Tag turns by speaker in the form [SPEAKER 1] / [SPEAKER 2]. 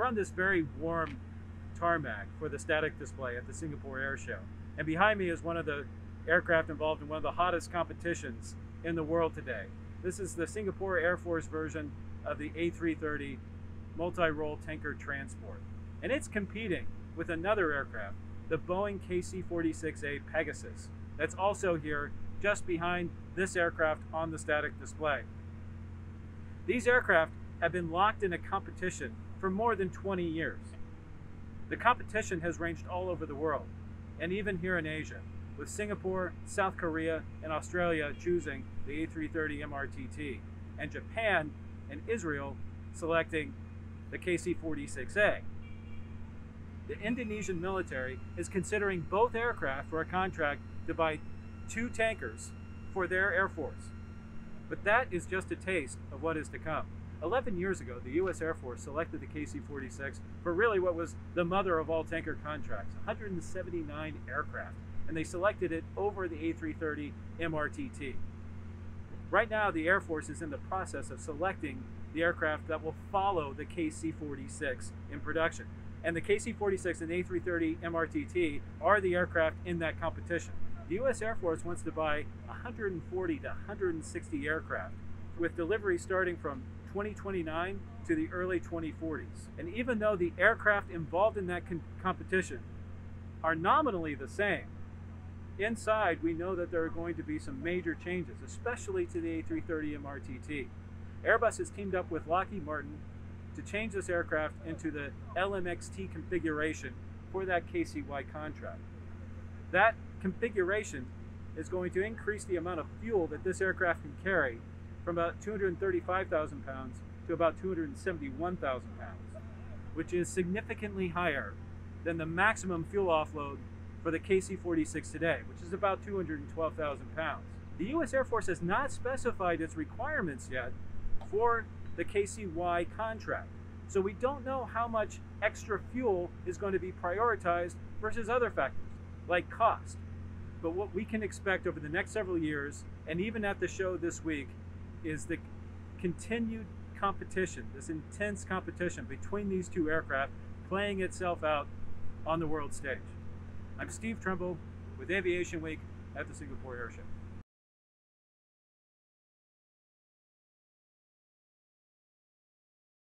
[SPEAKER 1] We're on this very warm tarmac for the static display at the Singapore Air Show. And behind me is one of the aircraft involved in one of the hottest competitions in the world today. This is the Singapore Air Force version of the A330 Multi-Role Tanker Transport. And it's competing with another aircraft, the Boeing KC-46A Pegasus, that's also here just behind this aircraft on the static display. These aircraft have been locked in a competition for more than 20 years. The competition has ranged all over the world, and even here in Asia, with Singapore, South Korea, and Australia choosing the A330 MRTT, and Japan and Israel selecting the KC-46A. The Indonesian military is considering both aircraft for a contract to buy 2 tankers for their Air Force. But that is just a taste of what is to come. 11 years ago, the US Air Force selected the KC-46 for really what was the mother of all tanker contracts, 179 aircraft, and they selected it over the A330 MRTT. Right now, the Air Force is in the process of selecting the aircraft that will follow the KC-46 in production. And the KC-46 and A330 MRTT are the aircraft in that competition. The US Air Force wants to buy 140 to 160 aircraft, with delivery starting from 2029 to the early 2040s. And even though the aircraft involved in that competition are nominally the same, inside we know that there are going to be some major changes, especially to the A330 MRTT. Airbus has teamed up with Lockheed Martin to change this aircraft into the LMXT configuration for that KCY contract. That configuration is going to increase the amount of fuel that this aircraft can carry from about 235,000 pounds to about 271,000 pounds, which is significantly higher than the maximum fuel offload for the KC-46 today, which is about 212,000 pounds. The US Air Force has not specified its requirements yet for the KCY contract. So we don't know how much extra fuel is going to be prioritized versus other factors, like cost. But what we can expect over the next several years, and even at the show this week, is the continued competition, this intense competition between these two aircraft playing itself out on the world stage. I'm Steve Trimble with Aviation Week at the Singapore Air Show.